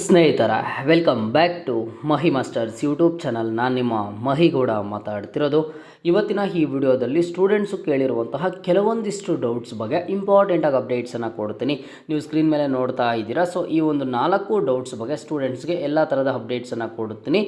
ಸ್ನೇಹಿತರ welcome back to Mahi masters YouTube channel. ನಾನು ನಿಮ್ಮ ಮಹಿಗೌಡ ಮಾತಾಡ್ತಿರೋದು. ಇವತ್ತಿನ ಈ ವಿಡಿಯೋದಲ್ಲಿ ಸ್ಟೂಡೆಂಟ್ಸು ಕೇಳಿರುವಂತಹ ಕೆಲವೊಂದಿಷ್ಟು ಡೌಟ್ಸ್ ಬಗ್ಗೆ ಇಂಪಾರ್ಟೆಂಟಾಗಿ ಅಪ್ಡೇಟ್ಸನ್ನು ಕೊಡ್ತೀನಿ. ನೀವು ಸ್ಕ್ರೀನ್ ಮೇಲೆ ನೋಡ್ತಾ ಇದ್ದೀರಾ. ಸೊ ಈ ಒಂದು 4 ಡೌಟ್ಸ್ ಬಗ್ಗೆ ಸ್ಟೂಡೆಂಟ್ಸ್ಗೆ ಎಲ್ಲ ಥರದ ಅಪ್ಡೇಟ್ಸನ್ನು ಕೊಡ್ತೀನಿ.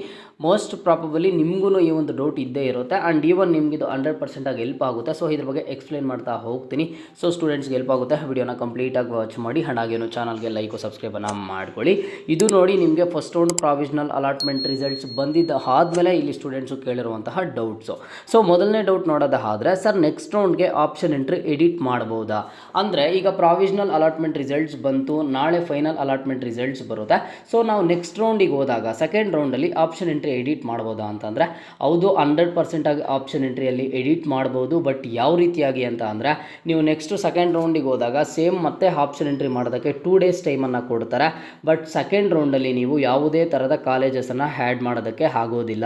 ಮೋಸ್ಟ್ ಪ್ರಾಬಬಲಿ ನಿಮಗೂ ಈ ಒಂದು ಡೌಟ್ ಇದ್ದೇ ಇರುತ್ತೆ ಆ್ಯಂಡ್ ಈವನ್ ನಿಮಗಿದು 100% ಹೆಲ್ಪ್ ಆಗುತ್ತೆ. ಸೊ ಇದ್ರ ಬಗ್ಗೆ ಎಕ್ಸ್ಪ್ಲೇನ್ ಮಾಡ್ತಾ ಹೋಗ್ತೀನಿ. ಸೊ ಸ್ಟೂಡೆಂಟ್ಸ್ಗೆ ಹೆಲ್ಪ್ ಆಗುತ್ತೆ. ವಿಡಿಯೋನ ಕಂಪ್ಲೀಟಾಗಿ ವಾಚ್ ಮಾಡಿ ಹಾಗೇನು ಚಾನಲ್ಗೆ ಲೈಕು ಸಬ್ಸ್ಕ್ರೈಬನ್ನು ಮಾಡ್ಕೊಳ್ಳಿ. ಇದು ನೋಡಿ ನಿಮಗೆ first round provisional allotment results ಬಂದಿದ್ದ ಆದಮೇಲೆ ಇಲ್ಲಿ ಸ್ಟೂಡೆಂಟ್ಸು ಕೇಳಿರುವಂತಹ ಡೌಟ್ಸು. ಸೊ ಮೊದಲನೇ ಡೌಟ್ ನೋಡೋದಾದರೆ, ಸರ್ ನೆಕ್ಸ್ಟ್ ರೌಂಡ್ಗೆ ಆಪ್ಷನ್ ಎಂಟ್ರಿ ಎಡಿಟ್ ಮಾಡ್ಬೋದಾ? ಅಂದರೆ ಈಗ ಪ್ರಾವಿಷನಲ್ ಅಲಾಟ್ಮೆಂಟ್ ರಿಸಲ್ಟ್ಸ್ ಬಂತು, ನಾಳೆ ಫೈನಲ್ ಅಲಾಟ್ಮೆಂಟ್ ರಿಸಲ್ಟ್ಸ್ ಬರುತ್ತೆ. ಸೊ ನಾವು ನೆಕ್ಸ್ಟ್ ರೌಂಡಿಗೆ ಹೋದಾಗ ಸೆಕೆಂಡ್ ರೌಂಡಲ್ಲಿ ಆಪ್ಷನ್ ಎಂಟ್ರಿ ಎಡಿಟ್ ಮಾಡ್ಬೋದಾ ಅಂತಂದರೆ ಹೌದು, 100% ಆಗಿ ಆಪ್ಷನ್ ಎಂಟ್ರಿಯಲ್ಲಿ ಎಡಿಟ್ ಮಾಡ್ಬೋದು. ಬಟ್ ಯಾವ ರೀತಿಯಾಗಿ ಅಂತ ಅಂದರೆ, ನೀವು ನೆಕ್ಸ್ಟ್ ಸೆಕೆಂಡ್ ರೌಂಡಿಗೆ ಹೋದಾಗ ಸೇಮ್ ಮತ್ತೆ ಆಪ್ಷನ್ ಎಂಟ್ರಿ ಮಾಡೋದಕ್ಕೆ 2 ಡೇಸ್ ಟೈಮನ್ನು ಕೊಡ್ತಾರೆ. ಬಟ್ ಸೆಕೆಂಡ್ ರೌಂಡಲ್ಲಿ ನೀವು ಯಾವುದೇ ಥರದ ಕಾಲೇಜಸನ್ನು ಆ್ಯಡ್ ಮಾಡೋದಕ್ಕೆ ಆಗೋದಿಲ್ಲ.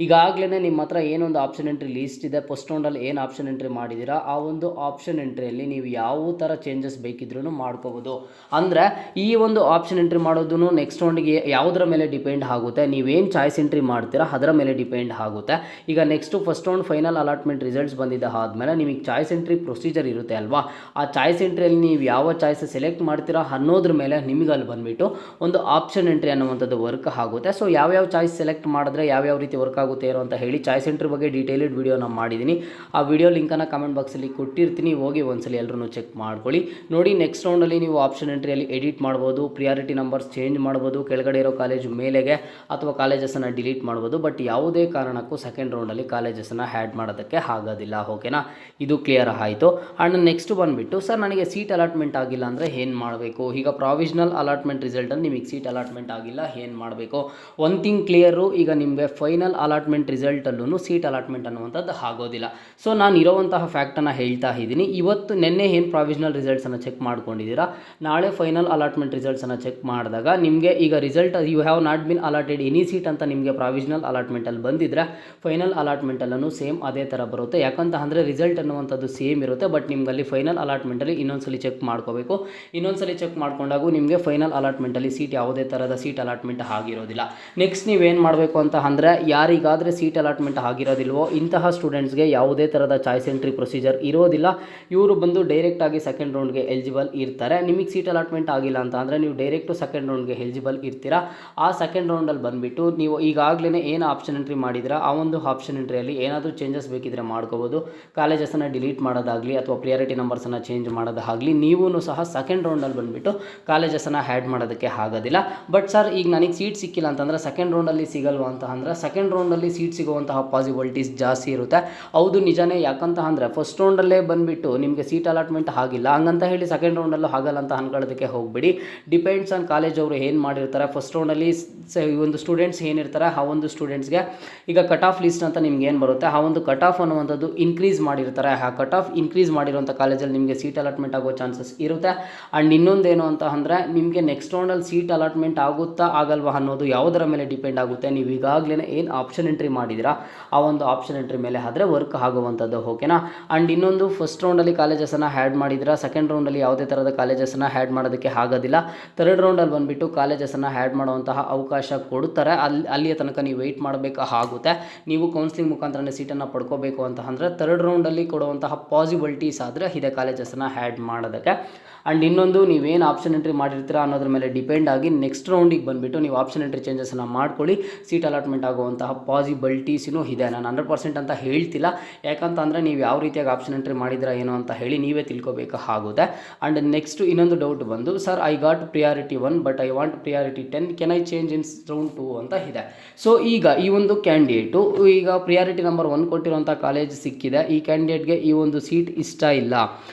ಈಗಾಗಲೇ ನಿಮ್ಮ ಹತ್ರ ಏನೊಂದು ಆಪ್ಷನ್ ಎಂಟ್ರಿ ಲೀಸ್ಟ್ ಇದೆ, ಫಸ್ಟ್ ರೌಂಡಲ್ಲಿ ಏನು ಆಪ್ಷನ್ ಎಂಟ್ರಿ ಮಾಡಿದ್ದೀರಾ ಆ ಒಂದು ಆಪ್ಷನ್ ಎಂಟ್ರಿಯಲ್ಲಿ ನೀವು ಯಾವ ಥರ ಚೇಂಜಸ್ ಬೇಕಿದ್ರೂ ಮಾಡ್ಕೋಬೋದು. ಅಂದರೆ ಈ ಒಂದು ಆಪ್ಷನ್ ಎಂಟ್ರಿ ಮಾಡೋದು ನೆಕ್ಸ್ಟ್ ರೌಂಡಿಗೆ ಯಾವುದರ ಮೇಲೆ ಡಿಪೆಂಡ್ ಆಗುತ್ತೆ, ನೀವೇನು ಚಾಯ್ಸ್ ಎಂಟ್ರಿ ಮಾಡ್ತೀರಾ ಅದರ ಮೇಲೆ ಡಿಪೆಂಡ್ ಆಗುತ್ತೆ. ಈಗ next first round final allotment results ಬಂದಿದ್ದ ಆದಮೇಲೆ ನಿಮಗೆ ಚಾಯ್ಸ್ ಎಂಟ್ರಿ ಪ್ರೊಸೀಜರ್ ಇರುತ್ತೆ ಅಲ್ವಾ, ಆ ಚಾಯ್ಸ್ ಎಂಟ್ರಿಯಲ್ಲಿ ನೀವು ಯಾವ ಚಾಯ್ಸ್ ಸೆಲೆಕ್ಟ್ ಮಾಡ್ತೀರಾ ಅನ್ನೋದ್ರ ಮೇಲೆ ನಿಮಗೆ ಅಲ್ಲಿ ಬಂದುಬಿಟ್ಟು ಒಂದು ಆಪ್ಷನ್ ಎಂಟ್ರಿ ಅನ್ನುವಂಥದ್ದು ವರ್ಕ್ ಆಗುತ್ತೆ. ಸೊ ಯಾವ್ಯಾವ ಚಾಯ್ಸ್ ಸೆಲೆಕ್ಟ್ ಮಾಡಿದ್ರೆ ಯಾವ್ಯಾವ ರೀತಿ ವರ್ಕ್ ಆಗುತ್ತೆ ಏನೋ ಅಂತ ಹೇಳಿ ಚಾಯ್ಸ್ ಎಂಟ್ರಿ ಬಗ್ಗೆ ಡೀಟೇಲ್ಡ್ ವಿಡಿಯೋನ ಮಾಡಿದ್ದೀನಿ. ಆ ವಿಡಿಯೋ ಲಿಂಕನ್ನು ಕಮೆಂಟ್ ಬಾಕ್ಸಲ್ಲಿ ಕೊಟ್ಟಿರ್ತೀನಿ, ಹೋಗಿ ಒಂದ್ಸಲಿ ಎಲ್ಲರೂ ಚೆಕ್ ಮಾಡ್ಕೊಳ್ಳಿ. ನೋಡಿ, ನೆಕ್ಸ್ಟ್ ರೌಂಡಲ್ಲಿ ನೀವು ಆಪ್ಷನ್ ಎಂಟ್ರಿಯಲ್ಲಿ ಎಡಿಟ್ ಮಾಡ್ಬೋದು, ಪ್ರಿಯಾರಿಟಿ ನಂಬರ್ಸ್ ಚೇಂಜ್ ಮಾಡ್ಬೋದು, ಕೆಳಗಡೆ ಇರೋ ಕಾಲೇಜು ಮೇಲೆಗೆ ಅಥವಾ ಕಾಲೇಜಸನ್ನು ಡಿಲೀಟ್ ಮಾಡ್ಬೋದು. ಬಟ್ ಯಾವುದೇ ಕಾರಣಕ್ಕೂ ಸೆಕೆಂಡ್ ರೌಂಡಲ್ಲಿ ಕಾಲೇಜಸನ್ನು ಆ್ಯಡ್ ಮಾಡೋದಕ್ಕೆ ಆಗೋದಿಲ್ಲ. ಓಕೆನಾ, ಇದು ಕ್ಲಿಯರ್ ಆಯಿತು. ಆ್ಯಂಡ್ ನೆಕ್ಸ್ಟ್ ಬಂದುಬಿಟ್ಟು, ಸರ್ ನನಗೆ ಸೀಟ್ ಅಲಾಟ್ಮೆಂಟ್ ಆಗಿಲ್ಲ ಅಂದರೆ ಏನು ಮಾಡಬೇಕು? ಈಗ ಪ್ರಾವಿಷನಲ್ ಅಲಾಟ್ಮೆಂಟ್ ರಿಸಲ್ಟಲ್ಲಿ ನಿಮಗೆ ಸೀಟ್ ಅಲಾಟ್ಮೆಂಟ್ ಆಗಿಲ್ಲ, ಏನು ಮಾಡಬೇಕು? ಒನ್ ಥಿಂಗ್ ಕ್ಲಿಯರು, ಈಗ ನಿಮಗೆ ಫೈನಲ್ ಅಲಾಟ್ಮೆಂಟ್ ರಿಸಲ್ಟಲ್ಲೂ ಸೀಟ್ ಅಲಾಟ್ಮೆಂಟ್ ಅನ್ನುವಂಥದ್ದು ಆಗೋದಿಲ್ಲ. ಸೊ ನಾನು ಇರೋವಂತಹ ಫ್ಯಾಕ್ಟನ್ನು ಹೇಳ್ತಾ ಇದ್ದೀನಿ. ಇವತ್ತು ನಿನ್ನೆ ಏನು ಪ್ರಾವಿಷನಲ್ ರಿಸಲ್ಟ್ಸನ್ನು ಚೆಕ್ ಮಾಡ್ಕೊಂಡಿದ್ದೀರಾ, ನಾಳೆ ಫೈನಲ್ ಅಲಾಟ್ಮೆಂಟ್ ರಿಸಲ್ಟ್ಸನ್ನು ಚೆಕ್ ಮಾಡಿದಾಗ ನಿಮಗೆ ಈಗ result you have not been allotted any seat ಅಂತ ನಿಮಗೆ ಪ್ರಾವಿಷನಲ್ ಅಲಾಟ್ಮೆಂಟಲ್ಲಿ ಬಂದಿದ್ದರೆ ಫೈನಲ್ ಅಲಾಟ್ಮೆಂಟಲ್ಲೂ ಸೇಮ್ ಅದೇ ಥರ ಬರುತ್ತೆ. ಯಾಕಂತ ಅಂದರೆ ರಿಸಲ್ಟ್ ಅನ್ನುವಂಥದ್ದು ಸೇಮ್ ಇರುತ್ತೆ. ಬಟ್ ನಿಮ್ಗೆ ಅಲ್ಲಿ ಫೈನಲ್ ಅಲಾಟ್ಮೆಂಟಲ್ಲಿ ಇನ್ನೊಂದ್ಸಲಿ ಚೆಕ್ ಮಾಡ್ಕೋಬೇಕು. ಇನ್ನೊಂದ್ಸಲಿ ಚೆಕ್ ಮಾಡ್ಕೊಂಡಾಗೂ ನಿಮಗೆ ಫೈನಲ್ ಅಲಾಟ್ಮೆಂಟಲ್ಲಿ ಸೀಟ್ ಯಾವುದೇ ಥರದ ಸೀಟ್ ಅಲಾಟ್ಮೆಂಟ್ ಆಗಿರೋದಿಲ್ಲ. ನೆಕ್ಸ್ಟ್ ನೀವೇನು ಮಾಡಬೇಕು ಅಂತ ಅಂದರೆ, ಯಾರಿಗಾದರೆ ಸೀಟ್ ಅಲಾಟ್ಮೆಂಟ್ ಆಗಿರೋದಿಲ್ವೋ ಇಂತಹ ಸ್ಟೂಡೆಂಟ್ಸ್ಗೆ ಯಾವುದೇ ಥರದ ಚಾಯ್ಸ್ ಎಂಟ್ರಿ ಪ್ರೊಸೀಜರ್ ಇರೋದಿಲ್ಲ. ಇವರು ಬಂದು ಡೈರೆಕ್ಟಾಗಿ ಸೆಕೆಂಡ್ ರೌಂಡ್ಗೆ ಎಲಿಜಿಬಲ್ ಇರ್ತಾರೆ. ನಿಮಗೆ ಸೀಟ್ ಅಲಾಟ್ಮೆಂಟ್ ಆಗಿಲ್ಲ ಅಂತ ಅಂದರೆ ನೀವು ಡೈರೆಕ್ಟು ಸೆಕೆಂಡ್ ರೌಂಡ್ಗೆ ಎಲಿಜಿಬಲ್ ಇರ್ತೀರಾ. ಆ ಸೆಕೆಂಡ್ ರೌಂಡಲ್ಲಿ ಬಂದುಬಿಟ್ಟು ನೀವು ಈಗಾಗಲೇ ಏನು ಆಪ್ಷನ್ ಎಂಟ್ರಿ ಮಾಡಿದ್ದೀರಾ ಆ ಒಂದು ಆಪ್ಷನ್ ಎಂಟ್ರಿಯಲ್ಲಿ ಏನಾದರೂ ಚೇಂಜಸ್ ಬೇಕಿದ್ರೆ ಮಾಡ್ಕೋಬೋದು. ಕಾಲೇಜಸನ್ನು ಡಿಲೀಟ್ ಮಾಡೋದಾಗಲಿ ಅಥವಾ ಪ್ರಿಯಾರಿಟಿ ನಂಬರ್ಸನ್ನು ಚೇಂಜ್ ಮಾಡೋದಾಗಲಿ ನೀವೂ ಸಹ ಸೆಕೆಂಡ್ ರೌಂಡಲ್ಲಿ ಬಂದುಬಿಟ್ಟು ಕಾಲೇಜಸನ್ನು ಆ್ಯಡ್ ಮಾಡೋದಕ್ಕೆ ಆಗೋದಿಲ್ಲ. ಬಟ್ ಸರ್ ಈಗ ನನಗೆ ಸೀಟ್ ಸಿಕ್ಕಿಲ್ಲ ಅಂತಂದರೆ ಸೆಕೆಂಡ್ ರೌಂಡಲ್ಲಿ ಸಿಗಲ್ವಾ ಅಂತ ಅಂದರೆ, ಸೆಕೆಂಡ್ ರೌಂಡಲ್ಲಿ ಸೀಟ್ ಸಿಗುವಂತಹ ಪಾಸಿಬಿಲಿಟೀಸ್ ಜಾಸ್ತಿ ಇರುತ್ತೆ. ಹೌದು, ನಿಜನೇ. ಯಾಕಂತ ಅಂದರೆ ಫಸ್ಟ್ ರೌಂಡಲ್ಲೇ ಬಂದುಬಿಟ್ಟು ನಿಮಗೆ ಸೀಟ್ ಅಲಾಟ್ಮೆಂಟ್ ಆಗಿಲ್ಲ ಹಂಗಂತ ಹೇಳಿ ಸೆಕೆಂಡ್ ರೌಂಡಲ್ಲೂ ಆಗಲ್ಲ ಅಂತ ಅನ್ಕೊಳ್ಳೋದಕ್ಕೆ ಹೋಗಬೇಡಿ. ಡಿಪೆಂಡ್ಸ್ ಆನ್ ಕಾಲೇಜ್ ಅವರು ಏನು ಮಾಡಿರ್ತಾರೆ. ಫಸ್ಟ್ ರೌಂಡಲ್ಲಿ ಒಂದು ಸ್ಟೂಡೆಂಟ್ಸ್ ಏನಿರ್ತಾರೆ ಆ ಒಂದು ಸ್ಟೂಡೆಂಟ್ಸ್ಗೆ ಈಗ ಕಟ್ ಆಫ್ ಲಿಸ್ಟ್ ಅಂತ ನಿಮ್ಗೆ ಏನು ಬರುತ್ತೆ ಆ ಒಂದು ಕಟ್ ಆಫ್ ಅನ್ನುವಂಥದ್ದು ಇನ್ಕ್ರೀಸ್ ಮಾಡಿರ್ತಾರೆ. ಆ ಕಟ್ ಆಫ್ ಇನ್ಕ್ರೀಸ್ ಮಾಡಿರೋಂಥ ಕಾಲೇಜಲ್ಲಿ ನಿಮಗೆ ಸೀಟ್ ಅಲಾಟ್ಮೆಂಟ್ ಆಗೋ ಚಾನ್ಸಸ್ ಇರುತ್ತೆ. ಆ್ಯಂಡ್ ಇನ್ನೊಂದೇನು ಅಂತ ಅಂದರೆ, ನಿಮಗೆ ನೆಕ್ಸ್ಟ್ ರೌಂಡಲ್ಲಿ ಸೀಟ್ ಅಲಾಟ್ಮೆಂಟ್ ಆಗುತ್ತಾ ಆಗಲ್ವಾ ಅನ್ನೋದು ಯಾವುದರ ಮೇಲೆ ಡಿಪೆಂಡ್ ಆಗುತ್ತೆ. ನೀವು ಈಗಾಗಲೇ ಏನು ಆಪ್ಷನ್ ಎಂಟ್ರಿ ಮಾಡಿದ್ದೀರಾ ಆ ಒಂದು ಆಪ್ಷನ್ ಎಂಟ್ರಿ ಮೇಲೆ ಆದರೆ ವರ್ಕ್ ಆಗುವಂಥದ್ದು. ಓಕೆನಾ. ಆ್ಯಂಡ್ ಇನ್ನೊಂದು, ಫಸ್ಟ್ ರೌಂಡಲ್ಲಿ ಕಾಲೇಜಸನ್ನು ಆ್ಯಡ್ ಮಾಡಿದ್ದೀರಾ, ಸೆಕೆಂಡ್ ರೌಂಡಲ್ಲಿ ಯಾವುದೇ ಥರದ ಕಾಲೇಜಸನ್ನು ಆ್ಯಡ್ ಮಾಡೋದಕ್ಕೆ ಆಗೋದಿಲ್ಲ. ಥರ್ಡ್ ರೌಂಡಲ್ಲಿ ಬಂದುಬಿಟ್ಟು ಕಾಲೇಜಸನ್ನು ಆ್ಯಡ್ ಮಾಡುವಂತಹ ಅವಕಾಶ ಕೊಡುತ್ತಾರೆ. ಅಲ್ಲಿಯ ತನಕ ನೀವು ವೆಯ್ಟ್ ಮಾಡಬೇಕಾಗುತ್ತೆ. ನೀವು ಕೌನ್ಸಿಲಿಂಗ್ ಮುಖಾಂತರನೇ ಸೀಟನ್ನು ಪಡ್ಕೋಬೇಕು ಅಂತ ಅಂದರೆ ಥರ್ಡ್ ರೌಂಡಲ್ಲಿ ಕೊಡುವಂತಹ ಪಾಸಿಬಿಲಿಟೀಸ್ ಆದರೆ ಇದೆ ಕಾಲೇಜಸನ್ನು ಆ್ಯಡ್ ಮಾಡೋದಕ್ಕೆ. ಆ್ಯಂಡ್ ಇನ್ನೊಂದು, ನೀವೇನು ಆಪ್ಷನ್ ಎಂಟ್ರಿ ಮಾಡಿರ್ತೀರಾ ಅನ್ನೋದ್ರ ಮೇಲೆ ಡಿಪೆಂಡ್ ಆಗಿ ನೆಕ್ಸ್ಟ್ ರೌಂಡಿಗೆ ಬಂದುಬಿಟ್ಟು ನೀವು ಆಪ್ಷನ್ ಎಂಟ್ರಿ ಚೇಂಜಸನ್ನು ಮಾಡ್ಕೊಳ್ಳಿ. ಸೀಟ್ ಅಲಾಟ್ಮೆಂಟ್ ಆಗುವಂತಹ ಪಾಸಿಬಿಲಿಟೀಸಿನೂ ಇದೆ. ನಾನು 100% ಅಂತ ಹೇಳ್ತಿಲ್ಲ, ಯಾಕಂತ ಅಂದರೆ ನೀವು ಯಾವ ರೀತಿಯಾಗಿ ಆಪ್ಷನ್ ಎಂಟ್ರಿ ಮಾಡಿದ್ದೀರಾ ಏನೋ ಅಂತ ಹೇಳಿ ನೀವೇ ತಿಳ್ಕೊಬೇಕಾಗುತ್ತೆ. ಆ್ಯಂಡ್ ನೆಕ್ಸ್ಟ್ ಇನ್ನೊಂದು ಡೌಟ್ ಬಂದು, sir I got priority 1 but I want priority 10, can I change in round 2 ಅಂತ ಇದೆ. ಸೊ ಈಗ ಈ ಒಂದು ಕ್ಯಾಂಡಿಡೇಟು ಈಗ ಪ್ರಿಯಾರಿಟಿ ನಂಬರ್ 1 ಕೊಟ್ಟಿರೋಂಥ ಕಾಲೇಜ್ ಸಿಕ್ಕಿದೆ. ಈ ಕ್ಯಾಂಡಿಡೇಟ್ಗೆ ಈ ಒಂದು ಸೀಟ್ ಇಷ್ಟ ಇಲ್ಲ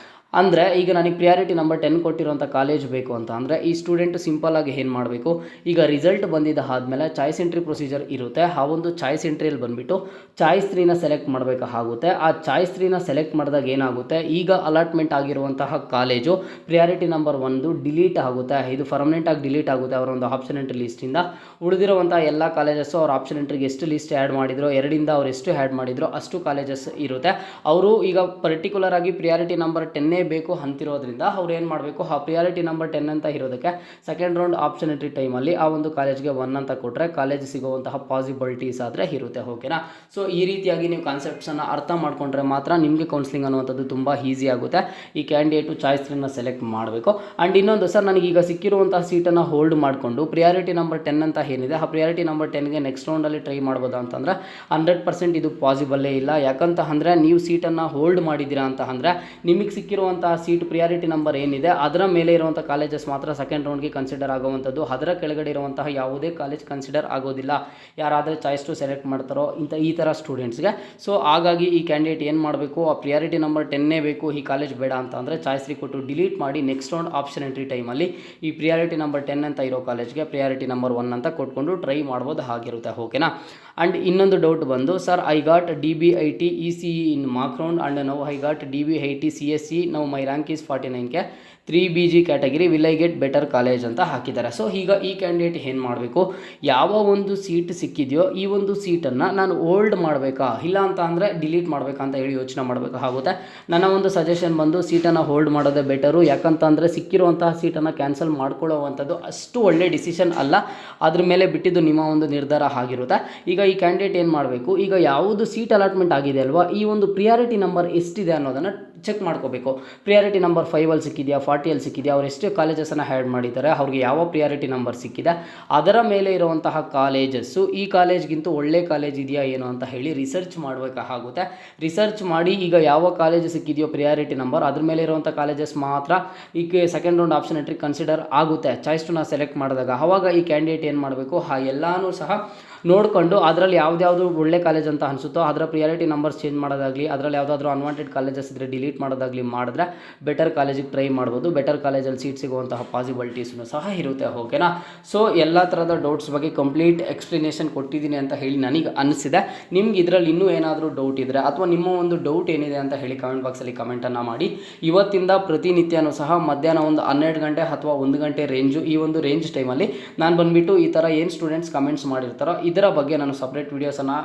ಅಂದರೆ, ಈಗ ನನಗೆ ಪ್ರಿಯಾರಿಟಿ ನಂಬರ್ 10 ಕೊಟ್ಟಿರೋಂಥ ಕಾಲೇಜ್ ಬೇಕು ಅಂತ ಅಂದರೆ ಈ ಸ್ಟೂಡೆಂಟ್ ಸಿಂಪಲ್ಲಾಗಿ ಏನು ಮಾಡಬೇಕು, ಈಗ ರಿಸಲ್ಟ್ ಬಂದಿದ್ದ ಆದಮೇಲೆ ಚಾಯ್ಸ್ ಎಂಟ್ರಿ ಪ್ರೊಸೀಜರ್ ಇರುತ್ತೆ. ಆ ಒಂದು ಚಾಯ್ಸ್ ಎಂಟ್ರಿಯಲ್ಲಿ ಬಂದುಬಿಟ್ಟು ಚಾಯ್ಸ್ 3ನ ಸೆಲೆಕ್ಟ್ ಮಾಡಬೇಕಾಗುತ್ತೆ. ಆ ಚಾಯ್ಸ್ 3ನ ಸೆಲೆಕ್ಟ್ ಮಾಡಿದಾಗ ಏನಾಗುತ್ತೆ, ಈಗ ಅಲಾಟ್ಮೆಂಟ್ ಆಗಿರುವಂತಹ ಕಾಲೇಜು ಪ್ರಿಯಾರಿಟಿ ನಂಬರ್ 1 ಡಿಲೀಟ್ ಆಗುತ್ತೆ. ಇದು ಪರ್ಮನೆಂಟಾಗಿ ಡಿಲೀಟ್ ಆಗುತ್ತೆ ಅವರ ಒಂದು ಆಪ್ಷನ್ ಎಂಟ್ರಿ ಲಿಸ್ಟಿಂದ. ಉಳಿದಿರುವಂಥ ಎಲ್ಲ ಕಾಲೇಜಸ್ಸು ಅವ್ರ ಆಪ್ಷನ್ ಎಂಟ್ರಿಗೆ ಎಷ್ಟು ಲಿಸ್ಟ್ ಆ್ಯಡ್ ಮಾಡಿದ್ರು, 2ರಿಂದ ಅವ್ರು ಎಷ್ಟು ಆ್ಯಡ್ ಮಾಡಿದ್ರು ಅಷ್ಟು ಕಾಲೇಜಸ್ ಇರುತ್ತೆ. ಅವರು ಈಗ ಪರ್ಟಿಕ್ಯುಲರ್ ಆಗಿ ಪ್ರಿಯಾರಿಟಿ ನಂಬರ್ 10 ಬೇಕು ಅಂತಿರೋದ್ರಿಂದ ಅವ್ರು ಏನು ಮಾಡಬೇಕು, ಆ ಪ್ರಿಯಾರಿಟಿ ನಂಬರ್ 10 ಅಂತ ಇರೋದಕ್ಕೆ ಸೆಕೆಂಡ್ ರೌಂಡ್ ಆಪ್ಷನ್ ಎಂಟ್ರಿ ಟೈಮಲ್ಲಿ ಆ ಒಂದು ಕಾಲೇಜ್ಗೆ 1 ಅಂತ ಕೊಟ್ಟರೆ ಕಾಲೇಜ್ ಸಿಗುವಂತಹ ಪಾಸಿಬಿಲಿಟೀಸ್ ಆದರೆ ಇರುತ್ತೆ. ಓಕೆನಾ. ಸೊ ಈ ರೀತಿಯಾಗಿ ನೀವು ಕಾನ್ಸೆಪ್ಟ್ಸನ್ನು ಅರ್ಥ ಮಾಡ್ಕೊಂಡ್ರೆ ಮಾತ್ರ ನಿಮಗೆ ಕೌನ್ಸಿಲಿಂಗ್ ಅನ್ನುವಂಥದ್ದು ತುಂಬ ಈಸಿ ಆಗುತ್ತೆ. ಈ ಕ್ಯಾಂಡಿಡೇಟು ಚಾಯ್ಸ್ 3ನ ಸೆಲೆಕ್ಟ್ ಮಾಡಬೇಕು. ಆ್ಯಂಡ್ ಇನ್ನೊಂದು ಸರ್, ನನಗೀಗ ಸಿಕ್ಕಿರುವಂತಹ ಸೀಟನ್ನು ಹೋಲ್ಡ್ ಮಾಡಿಕೊಂಡು ಪ್ರಿಯಾರಿಟಿ ನಂಬರ್ 10 ಅಂತ ಏನಿದೆ ಆ ಪ್ರಿಯಾರಿಟಿ ನಂಬರ್ 10ಗೆ ನೆಕ್ಸ್ಟ್ ರೌಂಡಲ್ಲಿ ಟ್ರೈ ಮಾಡ್ಬೋದಾ ಅಂತಂದರೆ 100% ಇದು ಪಾಸಿಬಲ್ಲೇ ಇಲ್ಲ. ಯಾಕಂತ ಅಂದರೆ ನೀವು ಸೀಟನ್ನು ಹೋಲ್ಡ್ ಮಾಡಿದ್ದೀರಾ ಅಂತ ಅಂದರೆ ನಿಮಗೆ ಸಿಕ್ಕಿರುವಂತಹ ಸೀಟ್ ಪ್ರಿಯಾರಿಟಿ ನಂಬರ್ ಏನಿದೆ ಅದರ ಮೇಲೆ ಇರುವಂಥ ಕಾಲೇಜಸ್ ಮಾತ್ರ ಸೆಕೆಂಡ್ ರೌಂಡ್ಗೆ ಕನ್ಸಿಡರ್ ಆಗುವಂಥದ್ದು. ಅದರ ಕೆಳಗಡೆ ಇರುವಂತಹ ಯಾವುದೇ ಕಾಲೇಜ್ ಕನ್ಸಿಡರ್ ಆಗೋದಿಲ್ಲ. ಯಾರಾದರೆ ಚಾಯ್ಸ್ 2 ಸೆಲೆಕ್ಟ್ ಮಾಡ್ತಾರೋ ಈ ಥರ ಸ್ಟೂಡೆಂಟ್ಸ್ಗೆ. ಸೊ ಹಾಗಾಗಿ ಈ ಕ್ಯಾಂಡಿಡೇಟ್ ಏನು ಮಾಡಬೇಕು, ಆ ಪ್ರಿಯಾರಿಟಿ ನಂಬರ್ 10 ಬೇಕು, ಈ ಕಾಲೇಜ್ ಬೇಡ ಅಂತ ಅಂದರೆ ಚಾಯ್ಸ್ 3 ಕೊಟ್ಟು ಡಿಲೀಟ್ ಮಾಡಿ ನೆಕ್ಸ್ಟ್ ರೌಂಡ್ ಆಪ್ಷನ್ ಎಂಟ್ರಿ ಟೈಮಲ್ಲಿ ಈ ಪ್ರಿಯಾರಿಟಿ ನಂಬರ್ 10 ಅಂತ ಇರೋ ಕಾಲೇಜ್ಗೆ ಪ್ರಿಯಾರಿಟಿ ನಂಬರ್ 1 ಅಂತ ಕೊಟ್ಕೊಂಡು ಟ್ರೈ ಮಾಡ್ಬೋದು ಆಗಿರುತ್ತೆ. ಓಕೆನಾ. ಆ್ಯಂಡ್ ಇನ್ನೊಂದು ಡೌಟ್ ಬಂದು, sir I got DBIT ECE in mark round and now I got DBIT CSE now my rank is 49K 3BG category will I get better college ಅಂತ ಹಾಕಿದ್ದಾರೆ. So ಈಗ ಈ ಕ್ಯಾಂಡಿಡೇಟ್ ಏನು ಮಾಡಬೇಕು, ಯಾವ ಒಂದು ಸೀಟ್ ಸಿಕ್ಕಿದೆಯೋ ಈ ಒಂದು ಸೀಟನ್ನು ನಾನು ಹೋಲ್ಡ್ ಮಾಡಬೇಕಾ ಇಲ್ಲ ಅಂತ ಅಂದರೆ ಡಿಲೀಟ್ ಮಾಡಬೇಕಾ ಅಂತ ಹೇಳಿ ಯೋಚನೆ ಮಾಡಬೇಕಾಗುತ್ತೆ. ನನ್ನ ಒಂದು ಸಜೆಷನ್ ಬಂದು ಸೀಟನ್ನು ಹೋಲ್ಡ್ ಮಾಡೋದೇ ಬೆಟರು. ಯಾಕಂತ ಅಂದರೆ ಸಿಕ್ಕಿರುವಂತಹ ಸೀಟನ್ನು ಕ್ಯಾನ್ಸಲ್ ಮಾಡ್ಕೊಳ್ಳೋವಂಥದ್ದು ಅಷ್ಟು ಒಳ್ಳೆ ಡಿಸಿಷನ್ ಅಲ್ಲ. ಅದ್ರ ಮೇಲೆ ಬಿಟ್ಟಿದ್ದು ನಿಮ್ಮ ಒಂದು ನಿರ್ಧಾರ ಆಗಿರುತ್ತೆ. ಈಗ ಈ ಕ್ಯಾಂಡಿಡೇಟ್ ಏನು ಮಾಡಬೇಕು, ಈಗ ಯಾವುದು ಸೀಟ್ ಅಲಾಟ್ಮೆಂಟ್ ಆಗಿದೆ ಅಲ್ವಾ, ಈ ಒಂದು ಪ್ರಿಯಾರಿಟಿ ನಂಬರ್ ಎಷ್ಟಿದೆ ಅನ್ನೋದನ್ನು ಚೆಕ್ ಮಾಡ್ಕೋಬೇಕು. ಪ್ರಿಯಾರಿಟಿ ನಂಬರ್ 5ಅಲ್ಲಿ ಸಿಕ್ಕಿದೆಯಾ, 40ಅಲ್ಲಿ ಸಿಕ್ಕಿದೆಯಾ, ಅವ್ರು ಎಷ್ಟು ಕಾಲೇಜಸನ್ನು ಆ್ಯಡ್ ಮಾಡಿದ್ದಾರೆ, ಅವ್ರಿಗೆ ಯಾವ ಪ್ರಿಯಾರಿಟಿ ನಂಬರ್ ಸಿಕ್ಕಿದೆ, ಅದರ ಮೇಲೆ ಇರುವಂತಹ ಕಾಲೇಜಸ್ಸು ಈ ಕಾಲೇಜ್ಗಿಂತ ಒಳ್ಳೆ ಕಾಲೇಜ್ ಇದೆಯಾ ಏನು ಅಂತ ಹೇಳಿ ರಿಸರ್ಚ್ ಮಾಡಬೇಕಾಗುತ್ತೆ. ರಿಸರ್ಚ್ ಮಾಡಿ ಈಗ ಯಾವ ಕಾಲೇಜ್ ಸಿಕ್ಕಿದೆಯೋ ಪ್ರಿಯಾರಿಟಿ ನಂಬರ್ ಅದ್ರ ಮೇಲೆ ಇರುವಂಥ ಕಾಲೇಜಸ್ ಮಾತ್ರ ಈಗ second round option entry consider ಆಗುತ್ತೆ ಚಾಯ್ಸ್ 2ನ ಸೆಲೆಕ್ಟ್ ಮಾಡಿದಾಗ. ಆವಾಗ ಈ ಕ್ಯಾಂಡಿಡೇಟ್ ಏನು ಮಾಡಬೇಕು, ಎಲ್ಲನೂ ಸಹ ನೋಡಿಕೊಂಡು ಅದರಲ್ಲಿ ಯಾವ್ದು ಒಳ್ಳೆ ಕಾಲೇಜ್ ಅಂತ ಅನಿಸುತ್ತೋ ಅದರ ಪ್ರಿಯಾರಿಟಿ ನಂಬರ್ಸ್ ಚೇಂಜ್ ಮಾಡೋದಾಗಲಿ, ಅದರಲ್ಲಿ ಯಾವುದಾದ್ರೂ ಅನ್ವಾಂಟೆಡ್ ಕಾಲೇಜಸ್ ಇದ್ದರೆ ಡಿಲೀಟ್ ಮಾಡೋದಾಗಲಿ ಮಾಡಿದ್ರೆ ಬೆಟರ್ ಕಾಲೇಜಿಗೆ ಟ್ರೈ ಮಾಡ್ಬೋದು. ಬೆಟರ್ ಕಾಲೇಜಲ್ಲಿ ಸೀಟ್ ಸಿಗುವಂತಹ ಪಾಸಿಬಿಲಿಟೀಸೂ ಸಹ ಇರುತ್ತೆ. ಓಕೆನಾ. ಸೊ ಎಲ್ಲ ಥರದ ಡೌಟ್ಸ್ ಬಗ್ಗೆ ಕಂಪ್ಲೀಟ್ ಎಕ್ಸ್ಪ್ಲನೇಷನ್ ಕೊಟ್ಟಿದ್ದೀನಿ ಅಂತ ಹೇಳಿ ನನಗೆ ಅನಿಸಿದೆ. ನಿಮ್ಗೆ ಇದರಲ್ಲಿ ಇನ್ನೂ ಏನಾದರೂ ಡೌಟ್ ಇದ್ದರೆ ಅಥವಾ ನಿಮ್ಮ ಒಂದು ಡೌಟ್ ಏನಿದೆ ಅಂತ ಹೇಳಿ ಕಮೆಂಟ್ ಬಾಕ್ಸಲ್ಲಿ ಕಮೆಂಟನ್ನು ಮಾಡಿ. ಇವತ್ತಿಂದ ಪ್ರತಿನಿತ್ಯನೂ ಸಹ ಮಧ್ಯಾಹ್ನ ಒಂದು 12 ಗಂಟೆ ಅಥವಾ 1 ಗಂಟೆ ರೇಂಜು, ಈ ಒಂದು ರೇಂಜ್ ಟೈಮಲ್ಲಿ ನಾನು ಬಂದುಬಿಟ್ಟು ಈ ಥರ ಏನು ಸ್ಟೂಡೆಂಟ್ಸ್ ಕಮೆಂಟ್ಸ್ ಮಾಡಿರ್ತಾರೋ ಇದರ ಬಗ್ಗೆ ನಾನು ಸಪ್ರೇಟ್ ವೀಡಿಯೋಸನ್ನು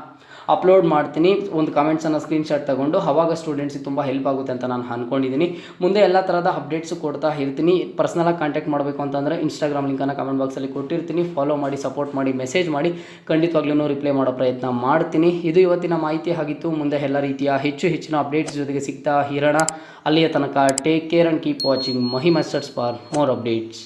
ಅಪ್ಲೋಡ್ ಮಾಡ್ತೀನಿ. ಒಂದು ಕಮೆಂಟ್ಸನ್ನು ಸ್ಕ್ರೀನ್ಶಾಟ್ ತಗೊಂಡು ಅವಾಗ ಸ್ಟೂಡೆಂಟ್ಸಿಗೆ ತುಂಬ ಹೆಲ್ಪ್ ಆಗುತ್ತೆ ಅಂತ ನಾನು ಅಂದ್ಕೊಂಡಿದ್ದೀನಿ. ಮುಂದೆ ಎಲ್ಲ ಥರದ ಅಪ್ಡೇಟ್ಸು ಕೊಡ್ತಾ ಇರ್ತೀನಿ. ಪರ್ಸ್ನಲಾಗಿ ಕಾಂಟ್ಯಾಕ್ಟ್ ಮಾಡಬೇಕು ಅಂತಂದರೆ ಇನ್ಸ್ಟಾಗ್ರಾಮ್ ಲಿಂಕನ್ನು ಕಮೆಂಟ್ ಬಾಕ್ಸಲ್ಲಿ ಕೊಟ್ಟಿರ್ತೀನಿ. ಫಾಲೋ ಮಾಡಿ, ಸಪೋರ್ಟ್ ಮಾಡಿ, ಮೆಸೇಜ್ ಮಾಡಿ, ಖಂಡಿತವಾಗ್ಲೂ ರಿಪ್ಲೈ ಮಾಡೋ ಪ್ರಯತ್ನ ಮಾಡ್ತೀನಿ. ಇದು ಇವತ್ತಿನ ಮಾಹಿತಿ ಆಗಿತ್ತು. ಮುಂದೆ ಎಲ್ಲ ರೀತಿಯ ಹೆಚ್ಚಿನ ಅಪ್ಡೇಟ್ಸ್ ಜೊತೆಗೆ ಸಿಗ್ತಾ ಇರೋಣ. ಅಲ್ಲಿಯ ತನಕ take care and keep watching Mahi masters for more updates.